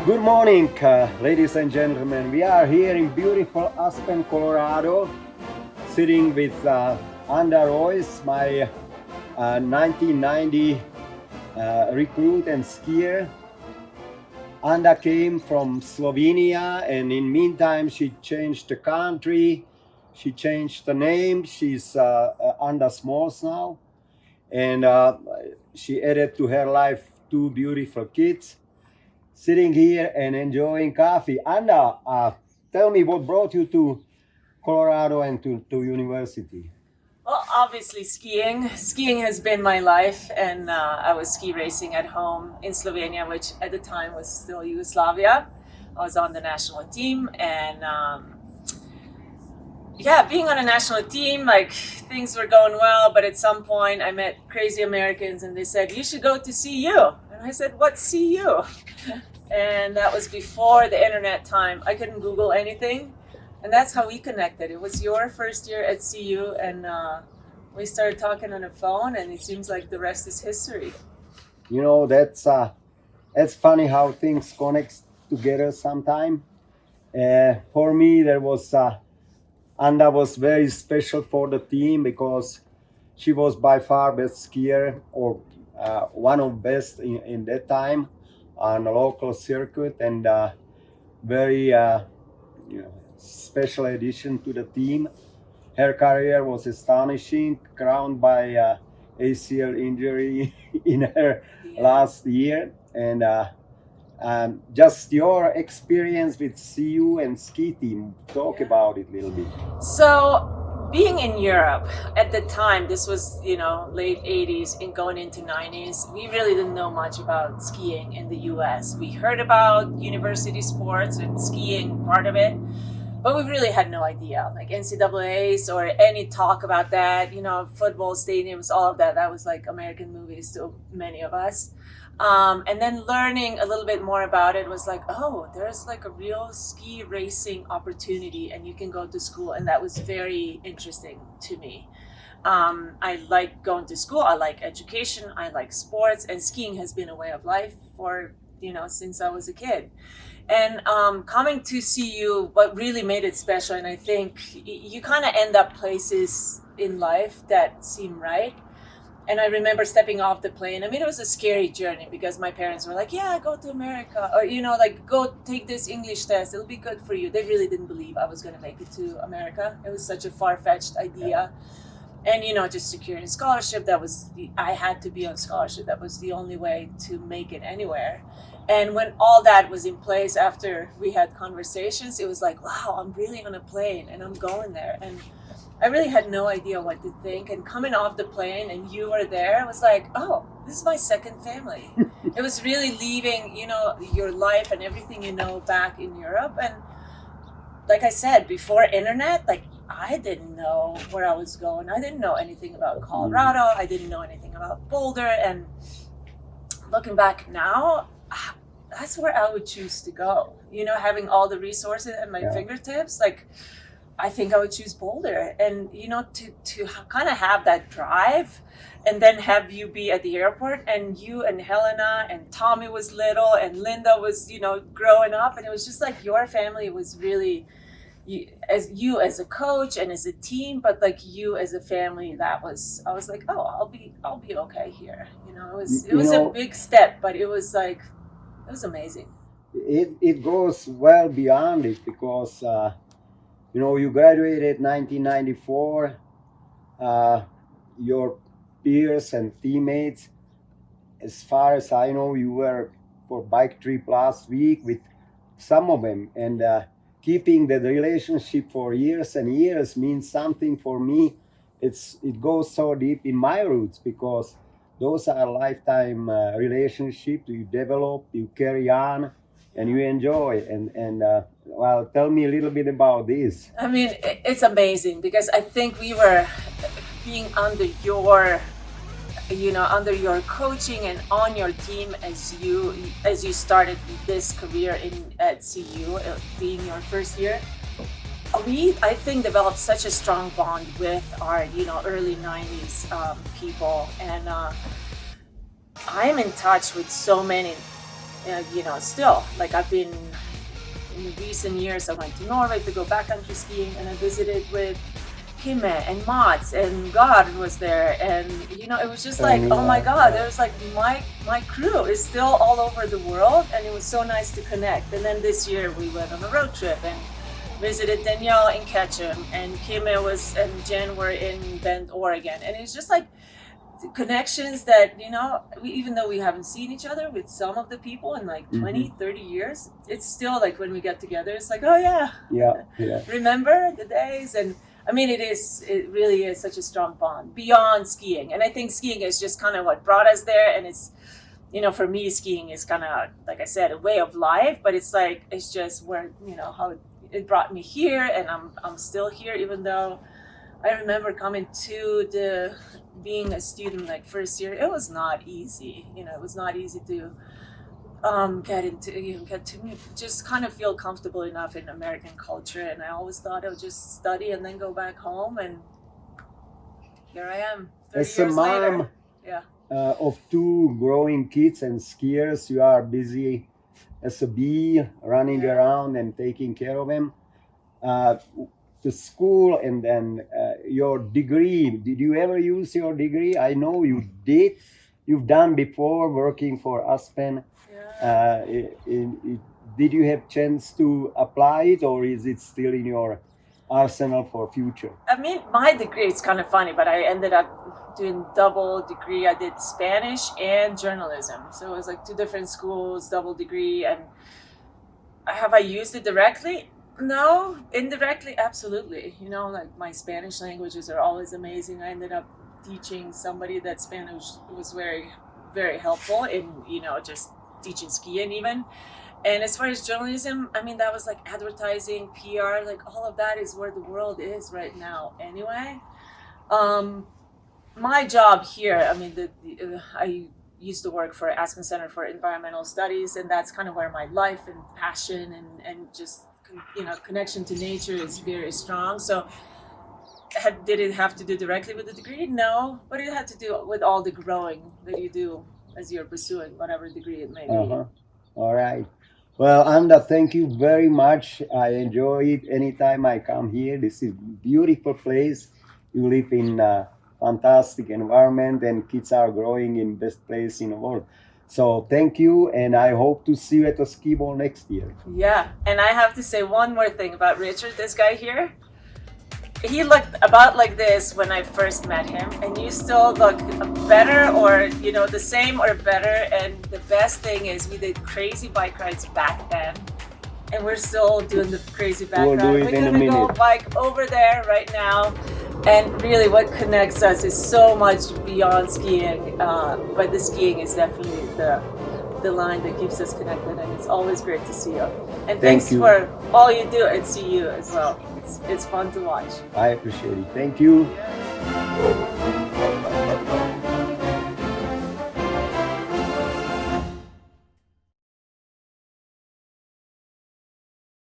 Good morning, ladies and gentlemen. We are here in beautiful Aspen, Colorado, sitting with Anda Rojs, my 1990 recruit and skier. Anda came from Slovenia, and in meantime, she changed the country. She changed the name. She's Anda Smalls now, and she added to her life two beautiful kids. Sitting here and enjoying coffee. Anda, tell me what brought you to Colorado and to university? Well, obviously skiing. Skiing has been my life, and I was ski racing at home in Slovenia, which at the time was still Yugoslavia. I was on the national team, and being on a national team, like things were going well, but at some point I met crazy Americans, and they said, "You should go to CU." And I said, "What's CU?" And that was before the internet time. I couldn't Google anything. And that's how we connected. It was your first year at CU, and we started talking on the phone, and it seems like the rest is history. You know, that's funny how things connect together sometime. For me, there was Anda was very special for the team because she was by far best skier, or one of best in that time on a local circuit, and very special addition to the team. Her career was astonishing, crowned by ACL injury in her last year. And just your experience with CU and ski team, talk about it a little bit. So, being in Europe at the time, this was, late 80s and going into 90s, we really didn't know much about skiing in the US. We heard about university sports and skiing, part of it, but we really had no idea, like NCAAs or any talk about that, football stadiums, all of that. That was like American movies to many of us. And then learning a little bit more about it was like, oh, there's like a real ski racing opportunity and you can go to school. And that was very interesting to me. I like going to school. I like education. I like sports, and skiing has been a way of life for, since I was a kid. And coming to CU, what really made it special, and I think you kind of end up places in life that seem right. And I remember stepping off the plane. I mean, it was a scary journey because my parents were like, yeah, go to America, or, go take this English test. It'll be good for you. They really didn't believe I was going to make it to America. It was such a far-fetched idea. And, just securing a scholarship, I had to be on scholarship. That was the only way to make it anywhere. And when all that was in place after we had conversations, it was like, wow, I'm really on a plane and I'm going there. And I really had no idea what to think. And coming off the plane and you were there, it was like, oh, this is my second family. It was really leaving, your life and everything back in Europe. And like I said, before internet, like I didn't know where I was going. I didn't know anything about Colorado. I didn't know anything about Boulder. And looking back now, that's where I would choose to go. Having all the resources at my fingertips, like I think I would choose Boulder. And to kind of have that drive, and then have you be at the airport, and you and Helena and Tommy was little, and Linda was growing up, and it was just like your family was really you as a coach and as a team, but like you as a family. I was like, oh, I'll be okay here. It was a big step, but it was amazing. It goes well beyond it because you graduated 1994. Your peers and teammates, as far as I know, you were for bike trip last week with some of them, and keeping that relationship for years and years means something for me. It goes so deep in my roots because those are lifetime relationships you develop, you carry on, and you enjoy. And well, tell me a little bit about this. I mean, it's amazing because I think we were being under your coaching and on your team as you started this career at CU, being your first year. We, I think, developed such a strong bond with our, early 90s people. And I am in touch with so many you know, still, like I've been in the recent years, I went to Norway to go backcountry skiing, and I visited with Kimme and Mats, and God was there, and you know, it was just like, oh my God, it was like my crew is still all over the world, and it was so nice to connect. And then this year we went on a road trip and visited Danielle in Ketchum, and Kimme and Jen were in Bend, Oregon, and it's just like the connections that, you know, even though we haven't seen each other with some of the people in like 20, 30 years, it's still like when we get together, it's like, oh yeah, remember the days. And I mean, it really is such a strong bond beyond skiing. And I think skiing is just kind of what brought us there. And it's, you know, for me, skiing is kind of, like I said, a way of life, but it's like, it's just where, you know, how it brought me here, and I'm still here, even though I remember coming to being a student, like first year, it was not easy. You know, it was not easy to get to just kind of feel comfortable enough in American culture. And I always thought I would just study and then go back home, and here I am. As a mom of two growing kids and skiers, you are busy as a bee, running around and taking care of them. The school and then your degree, did you ever use your degree? I know you did. You've done before working for Aspen. Did you have chance to apply it, or is it still in your arsenal for future? I mean, my degree is kind of funny, but I ended up doing double degree. I did Spanish and journalism, so it was like two different schools, double degree. And have I used it directly? No. Indirectly, absolutely. You know, like my Spanish languages are always amazing. I ended up teaching somebody that Spanish was very, very helpful in, you know, just teaching skiing even. And as far as journalism, I mean, that was like advertising, PR, like all of that is where the world is right now anyway. My job here, I mean, I used to work for Aspen Center for Environmental Studies, and that's kind of where my life and passion and just, you know, connection to nature is very strong. So did it have to do directly with the degree? No, but it had to do with all the growing that you do as you're pursuing whatever degree it may be. All right. Well, Anda, thank you very much. I enjoy it anytime I come here. This is a beautiful place. You live in a fantastic environment, and kids are growing in best place in the world. So thank you, and I hope to see you at the ski ball next year. Yeah, and I have to say one more thing about Richard, this guy here. He looked about like this when I first met him, and you still look better, or, you know, the same or better. And the best thing is we did crazy bike rides back then, and we're still doing the crazy bike ride. We're gonna go bike over there right now. And really what connects us is so much beyond skiing, but the skiing is definitely the line that keeps us connected, and it's always great to see you. And thanks for all you do at CU as well. It's fun to watch. I appreciate it. Thank you.